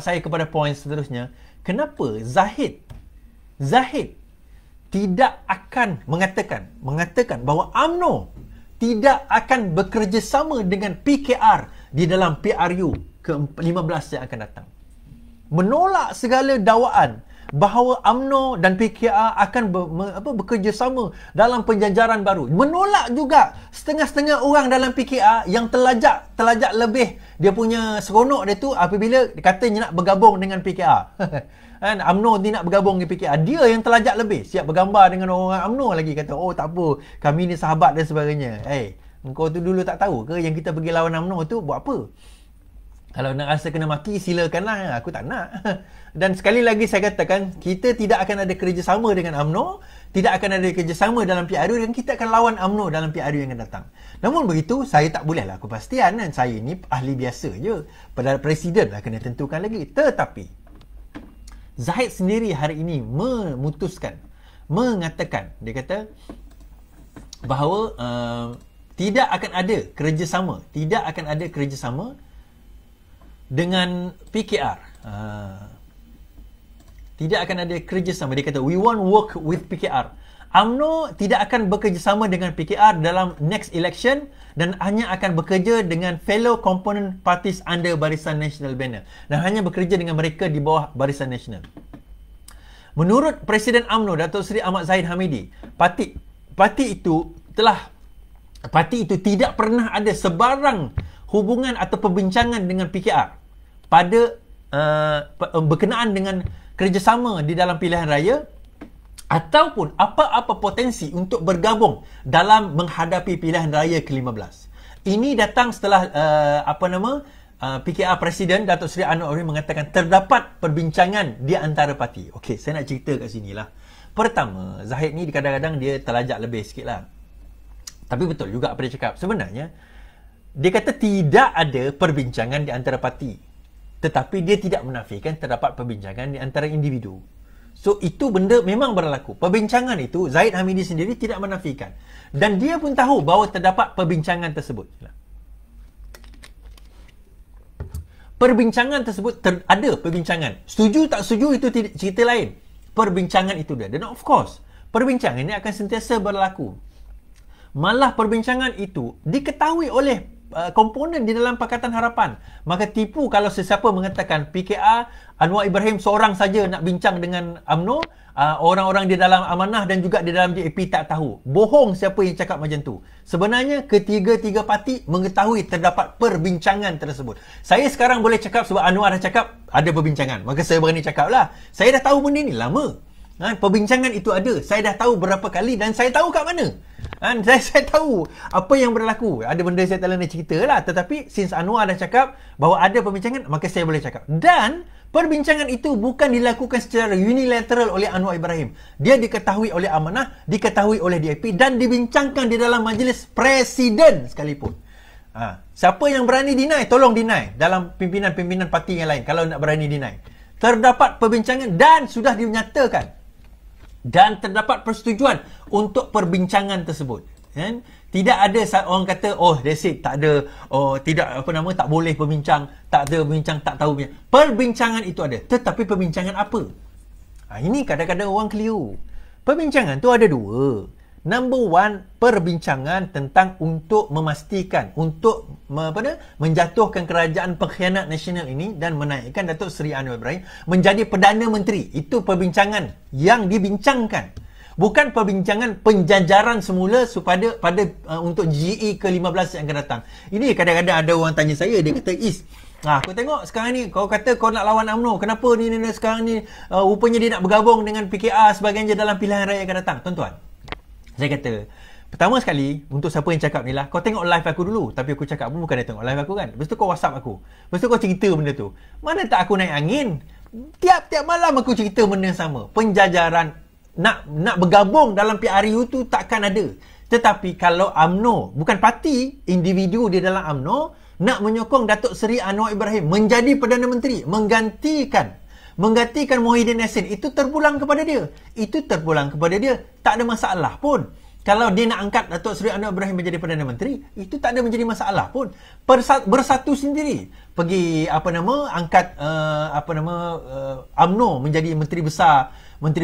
saya kepada poin seterusnya. Kenapa Zahid tidak akan mengatakan bahawa UMNO tidak akan bekerjasama dengan PKR di dalam PRU ke-15 yang akan datang. Menolak segala dakwaan bahawa UMNO dan PKR akan bekerjasama dalam penjajaran baru. Menolak juga setengah-setengah orang dalam PKR yang terlajak lebih dia punya seronok dia tu apabila katanya nak bergabung dengan PKR. Kan, UMNO ni nak bergabung dengan PKR. Dia yang terlajak lebih, siap bergambar dengan orang UMNO lagi, kata oh tak apa, kami ni sahabat dan sebagainya. Engkau tu dulu tak tahu ke yang kita pergi lawan UMNO tu buat apa? Kalau nak rasa kena maki, silakanlah. Aku tak nak. Dan sekali lagi saya katakan, kita tidak akan ada kerjasama dengan UMNO, tidak akan ada kerjasama dalam PRU, dan kita akan lawan UMNO dalam PRU yang akan datang. Namun begitu, saya tak bolehlah kepastian kan. Saya ni ahli biasa je. Perdana Presiden lah kena tentukan lagi. Tetapi Zahid sendiri hari ini mengatakan, dia kata bahawa tidak akan ada kerjasama dengan PKR. Tidak akan ada kerjasama. Dia kata we won't work with PKR. UMNO tidak akan bekerjasama dengan PKR dalam next election dan hanya akan bekerja dengan fellow component parties under Barisan Nasional banner, dan hanya bekerja dengan mereka di bawah Barisan Nasional. Menurut Presiden UMNO Datuk Seri Ahmad Zahid Hamidi, parti itu tidak pernah ada sebarang hubungan atau perbincangan dengan PKR pada berkenaan dengan kerjasama di dalam pilihan raya ataupun apa-apa potensi untuk bergabung dalam menghadapi pilihan raya ke-15. Ini datang setelah PKR Presiden Datuk Seri Anwar Ibrahim mengatakan terdapat perbincangan di antara parti. Okey, saya nak cerita kat sini lah. Pertama, Zahid ni kadang-kadang dia terlajak lebih sikit lah. Tapi betul juga apa dia cakap. Sebenarnya, dia kata tidak ada perbincangan di antara parti. Tetapi dia tidak menafikan terdapat perbincangan di antara individu. So, itu benda memang berlaku. Perbincangan itu, Zahid Hamidi sendiri tidak menafikan. Dan dia pun tahu bahawa terdapat perbincangan tersebut. Perbincangan tersebut, ada perbincangan. Setuju tak setuju itu cerita lain. Perbincangan itu dia. Dan of course, perbincangan ini akan sentiasa berlaku. Malah perbincangan itu diketahui oleh komponen di dalam Pakatan Harapan. Maka tipu kalau sesiapa mengatakan PKR Anwar Ibrahim seorang saja nak bincang dengan UMNO, orang-orang di dalam Amanah dan juga di dalam DAP tak tahu. Bohong siapa yang cakap macam tu. Sebenarnya ketiga-tiga parti mengetahui terdapat perbincangan tersebut. Saya sekarang boleh cakap sebab Anwar dah cakap ada perbincangan, maka saya berani cakap lah. Saya dah tahu benda ni lama. Perbincangan itu ada. Saya dah tahu berapa kali dan saya tahu kat mana. Saya tahu apa yang berlaku. Ada benda saya tak nak cerita lah. Tetapi since Anwar dah cakap bahawa ada perbincangan, maka saya boleh cakap. Dan perbincangan itu bukan dilakukan secara unilateral oleh Anwar Ibrahim. Dia diketahui oleh Amanah, diketahui oleh DAP dan dibincangkan di dalam majlis Presiden sekalipun. Siapa yang berani deny, tolong deny dalam pimpinan-pimpinan parti yang lain kalau nak berani deny. Terdapat perbincangan dan sudah dinyatakan. Dan terdapat persetujuan untuk perbincangan tersebut. Tidak ada orang kata, oh that's it, tak ada, tak boleh berbincang, tak ada berbincang, tak tahu. Perbincangan itu ada. Tetapi perbincangan apa? Ini kadang-kadang orang keliru. Perbincangan tu ada dua. Number one, perbincangan tentang untuk memastikan, untuk menjatuhkan kerajaan pengkhianat nasional ini dan menaikkan Datuk Seri Anwar Ibrahim menjadi Perdana Menteri. Itu perbincangan yang dibincangkan. Bukan perbincangan penjajaran semula untuk GE ke-15 yang akan datang. Ini kadang-kadang ada orang tanya saya, dia kata, kau tengok sekarang ni, kau kata kau nak lawan UMNO, kenapa ni sekarang ni rupanya dia nak bergabung dengan PKR sebagainya dalam pilihan raya akan datang. Tuan-tuan, saya kata, pertama sekali, untuk siapa yang cakap ni lah, kau tengok live aku dulu. Tapi aku cakap pun bukan dia tengok live aku kan. Lepas tu kau WhatsApp aku. Lepas tu kau cerita benda tu. Mana tak aku naik angin? Tiap-tiap malam aku cerita benda yang sama. Penjajaran, nak bergabung dalam PRU tu takkan ada. Tetapi kalau UMNO, bukan parti, individu di dalam UMNO, nak menyokong Datuk Seri Anwar Ibrahim menjadi Perdana Menteri, menggantikan Muhyiddin Yassin, itu terpulang kepada dia. Tak ada masalah pun. Kalau dia nak angkat Datuk Seri Anwar Ibrahim menjadi Perdana Menteri, itu tak ada menjadi masalah pun. Bersatu sendiri. Pergi angkat UMNO menjadi menteri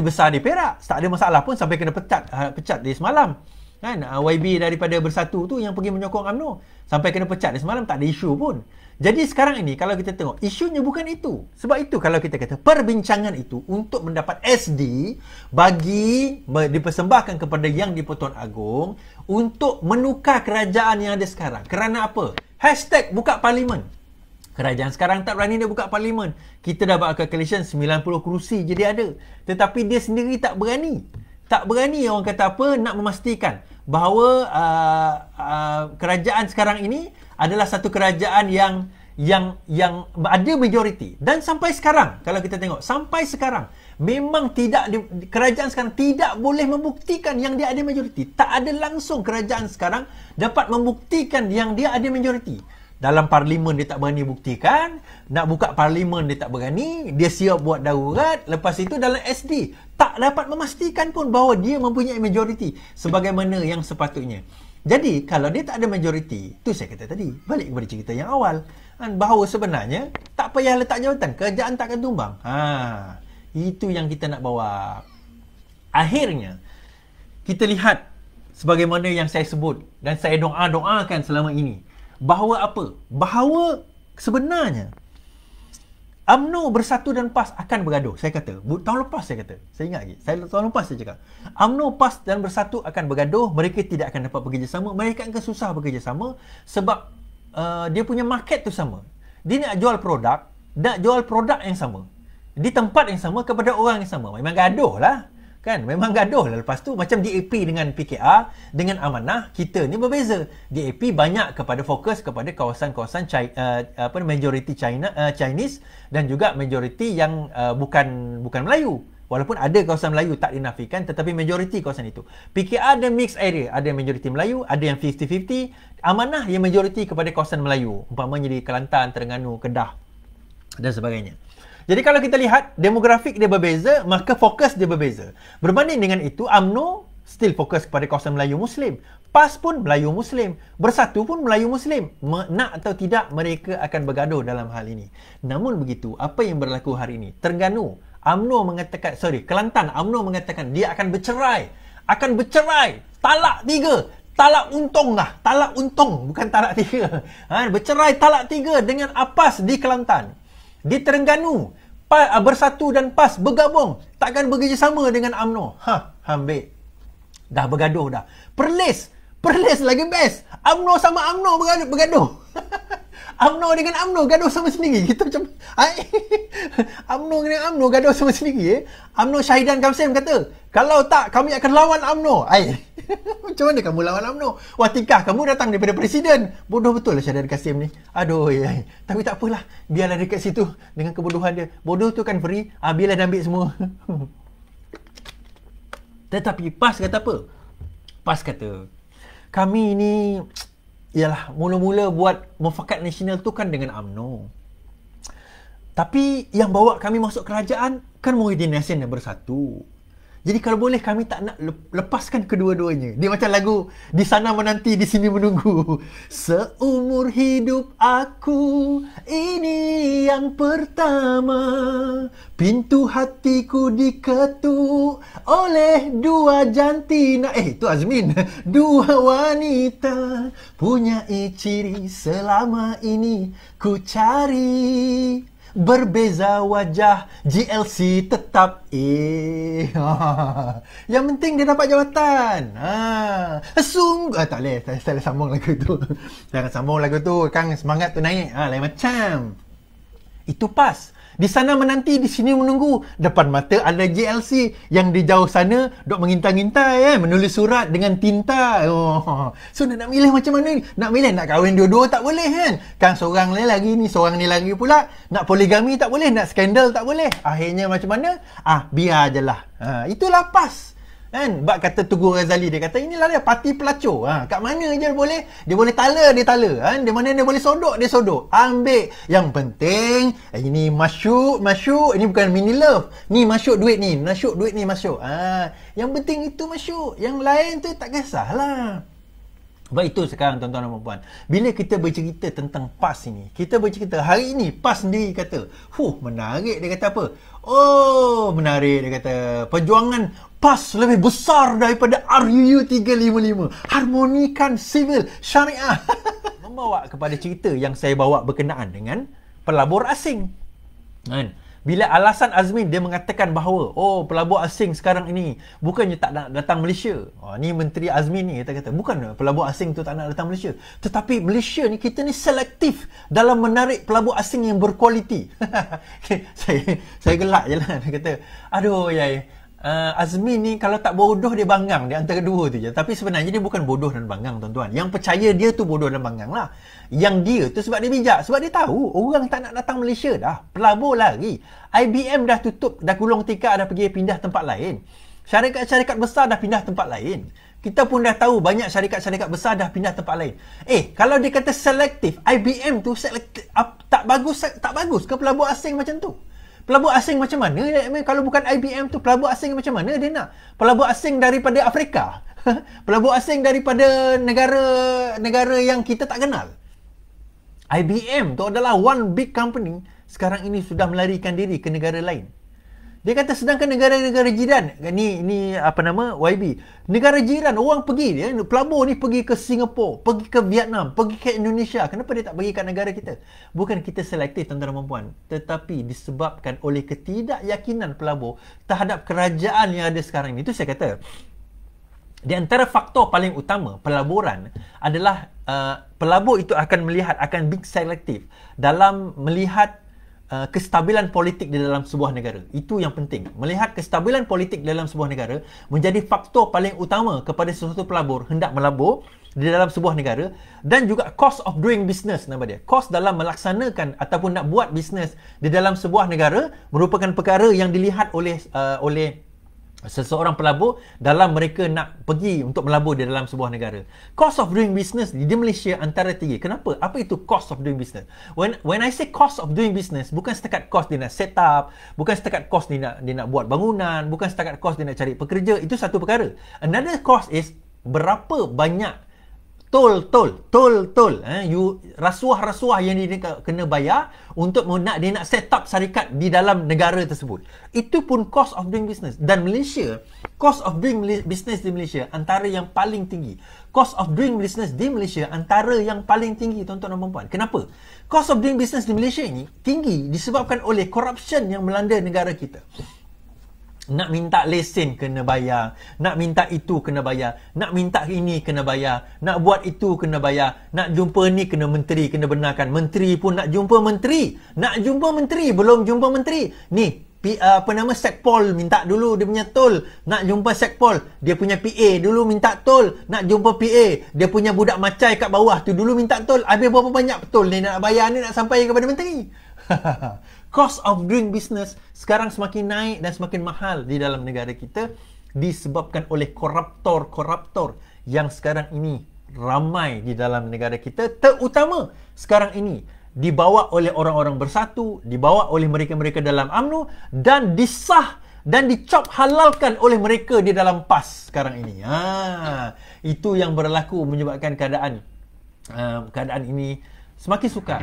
besar di Perak. Tak ada masalah pun sampai kena pecat dia semalam. Kan YB daripada Bersatu tu yang pergi menyokong UMNO sampai kena pecat dia semalam, tak ada isu pun. Jadi sekarang ini kalau kita tengok, isunya bukan itu. Sebab itu kalau kita kata perbincangan itu untuk mendapat SD dipersembahkan kepada Yang di-Pertuan Agong untuk menukar kerajaan yang ada sekarang. Kerana apa? Hashtag buka parlimen. Kerajaan sekarang tak berani dia buka parlimen. Kita dah buat calculation 90 kerusi je dia ada. Tetapi dia sendiri tak berani. Tak berani orang kata apa nak memastikan bahawa kerajaan sekarang ini adalah satu kerajaan yang ada majoriti. Dan sampai sekarang kalau kita tengok, sampai sekarang memang kerajaan sekarang tidak boleh membuktikan yang dia ada majoriti. Tak ada langsung kerajaan sekarang dapat membuktikan yang dia ada majoriti. Dalam parlimen dia tak berani buktikan, nak buka parlimen dia tak berani, dia siap buat darurat, lepas itu dalam SD tak dapat memastikan pun bahawa dia mempunyai majoriti sebagaimana yang sepatutnya. Jadi kalau dia tak ada majoriti, tu saya kata tadi, balik kepada cerita yang awal, bahawa sebenarnya tak payah letak jawatan, kerajaan tak akan tumbang. Itu yang kita nak bawa. Akhirnya kita lihat sebagaimana yang saya sebut dan saya doakan selama ini, bahawa apa? Bahawa sebenarnya UMNO, Bersatu dan PAS akan bergaduh. Saya kata, tahun lepas saya kata, saya ingat lagi, tahun lepas saya cakap, UMNO, PAS dan Bersatu akan bergaduh. Mereka tidak akan dapat bekerjasama. Mereka akan susah bekerjasama sebab dia punya market tu sama. Dia nak jual produk yang sama di tempat yang sama kepada orang yang sama. Memang gaduh lah. Kan, memang gaduh lah. Lepas tu macam DAP dengan PKR dengan Amanah, kita ni berbeza. DAP banyak fokus kepada kawasan-kawasan majoriti Chinese dan juga majoriti yang bukan Melayu. Walaupun ada kawasan Melayu tak dinafikan, tetapi majoriti kawasan itu. PKR ada mixed area, ada majoriti Melayu, ada yang 50-50. Amanah yang majoriti kepada kawasan Melayu, umpamanya di Kelantan, Terengganu, Kedah dan sebagainya. Jadi kalau kita lihat demografik dia berbeza, maka fokus dia berbeza. Berbanding dengan itu, UMNO still fokus kepada kawasan Melayu Muslim. PAS pun Melayu Muslim. Bersatu pun Melayu Muslim. Nak atau tidak, mereka akan bergaduh dalam hal ini. Namun begitu, apa yang berlaku hari ini? Terengganu, Kelantan, UMNO mengatakan dia akan bercerai. Akan bercerai. Talak 3. Talak untung lah. Talak untung, bukan talak 3. Bercerai talak 3 dengan APAS di Kelantan. Di Terengganu, Bersatu dan PAS bergabung, takkan bekerjasama dengan UMNO. Ambil. Dah bergaduh dah. Perlis lagi best. UMNO sama UMNO bergaduh. UMNO dengan UMNO gaduh sama sendiri. Kita macam UMNO dengan UMNO gaduh sama sendiri. UMNO Syahidan Kamsim kata, kalau tak kami akan lawan UMNO. Macam mana kamu lawan UMNO? Wah, tingkah kamu datang daripada Presiden. Bodoh betul lah Syahidan Kasim ni. Aduh, tapi tak apalah. Biarlah dekat situ dengan kebodohan dia. Bodoh tu kan free. Biarlah dia ambil semua. Tetapi PAS kata apa? PAS kata, kami ni ialah mula-mula buat mufakat nasional tu kan dengan UMNO. Tapi yang bawa kami masuk kerajaan kan Muhyiddin Yassin dan Bersatu. Jadi kalau boleh kami tak nak lepaskan kedua-duanya. Dia macam lagu Di Sana Menanti, Di Sini Menunggu. Seumur hidup aku, ini yang pertama. Pintu hatiku diketuk oleh dua jantina. Itu Azmin. Dua wanita punya ciri selama ini ku cari. Berbeza wajah, GLC tetap yang penting dia dapat jawatan. Sungguh tak boleh sambung lagu tu. Jangan sambung lagu tu, kan semangat tu naik. Lain macam. Itu PAS. Di Sana Menanti, Di Sini Menunggu. Depan mata ada GLC yang di jauh sana duk mengintai-ngintai, menulis surat dengan tinta. So nak milih macam mana ni? Nak milih nak kahwin dua-dua tak boleh kan? Kan seorang ni lagi ni, seorang ni lagi pula. Nak poligami tak boleh, nak skandal tak boleh. Akhirnya macam mana? Biar je lah. Itulah PAS. Kan? Bak kata Teguh Razali, dia kata inilah dia parti pelacur. Kat mana je dia boleh tala, dia tala. Di mana dia boleh sodok, dia sodok. Ambil. Yang penting ini masyuk, ini bukan mini love. Ni masyuk duit ni, masyuk. Yang penting itu masyuk. Yang lain tu tak kisahlah. Sebab itu sekarang tuan-tuan dan puan-puan, bila kita bercerita tentang PAS ini, kita bercerita hari ini PAS sendiri kata, menarik, dia kata apa? Oh, menarik, dia kata perjuangan PAS lebih besar daripada RUU 355, harmonikan sivil syariah. Membawa kepada cerita yang saya bawa berkenaan dengan pelabur asing. Kan? Bila alasan Azmin dia mengatakan bahawa pelabur asing sekarang ini bukannya tak nak datang Malaysia. Ni Menteri Azmin ni kata bukan pelabur asing tu tak nak datang Malaysia, tetapi Malaysia ni kita ni selektif dalam menarik pelabur asing yang berkualiti. saya gelak je lah. Dia kata, aduh yai, Azmin ni kalau tak bodoh dia banggang di antara dua tu je. Tapi sebenarnya dia bukan bodoh dan banggang tuan-tuan. Yang percaya dia tu bodoh dan banggang lah. Yang dia tu sebab dia bijak. Sebab dia tahu orang tak nak datang Malaysia dah. Pelabur lari. IBM dah tutup, dah gulung tikar, dah pergi pindah tempat lain. Syarikat-syarikat besar dah pindah tempat lain. Kita pun dah tahu banyak syarikat-syarikat besar dah pindah tempat lain. Kalau dia kata selektif, IBM tu selektif, tak bagus ke pelabur asing macam tu? Pelabur asing macam mana? Kalau bukan IBM tu, pelabur asing macam mana dia nak? Pelabur asing daripada Afrika? Pelabur asing daripada negara yang kita tak kenal? IBM tu adalah one big company, sekarang ini sudah melarikan diri ke negara lain. Dia kata sedangkan negara-negara jiran, ni apa nama, YB, negara jiran orang pergi, pelabur ni pergi ke Singapura, pergi ke Vietnam, pergi ke Indonesia. Kenapa dia tak pergi kat negara kita? Bukan kita selektif tuan-tuan dan puan, tetapi disebabkan oleh ketidakyakinan pelabur terhadap kerajaan yang ada sekarang ini. Itu saya kata, di antara faktor paling utama pelaburan adalah pelabur itu akan big selektif dalam melihat kestabilan politik di dalam sebuah negara. Itu yang penting. Melihat kestabilan politik dalam sebuah negara menjadi faktor paling utama kepada sesuatu pelabur hendak melabur di dalam sebuah negara, dan juga cost of doing business nama dia. Cost dalam melaksanakan ataupun nak buat bisnes di dalam sebuah negara merupakan perkara yang dilihat oleh seseorang pelabur dalam mereka nak pergi untuk melabur di dalam sebuah negara. Cost of doing business di Malaysia antara tiga. Kenapa? Apa itu cost of doing business? When I say cost of doing business, bukan setakat cost dia nak set up, bukan setakat cost dia nak buat bangunan, bukan setakat cost dia nak cari pekerja, itu satu perkara. Another cost is berapa banyak tol, rasuah-rasuah yang dia kena bayar untuk dia nak set up syarikat di dalam negara tersebut. Itu pun cost of doing business. Dan Malaysia, cost of doing business di Malaysia antara yang paling tinggi. Cost of doing business di Malaysia antara yang paling tinggi, tuan-tuan dan puan-puan. Kenapa? Cost of doing business di Malaysia ini tinggi disebabkan oleh corruption yang melanda negara kita. Nak minta lesen kena bayar, nak minta itu kena bayar, nak minta ini kena bayar, nak buat itu kena bayar, nak jumpa ni kena menteri, kena benarkan. Menteri pun nak jumpa menteri, belum jumpa menteri. Ni Sekpol minta dulu dia punya tol, nak jumpa Sekpol, dia punya PA dulu minta tol, nak jumpa PA, dia punya budak macai kat bawah tu dulu minta tol. Habis berapa banyak tol ni nak bayar ni nak sampai kepada menteri. Cost of doing business sekarang semakin naik dan semakin mahal di dalam negara kita disebabkan oleh koruptor yang sekarang ini ramai di dalam negara kita, terutama sekarang ini dibawa oleh orang-orang bersatu, dibawa oleh mereka-mereka dalam UMNO dan disah dan dicop halalkan oleh mereka di dalam PAS sekarang ini. Itu yang berlaku menyebabkan keadaan ini semakin sukar.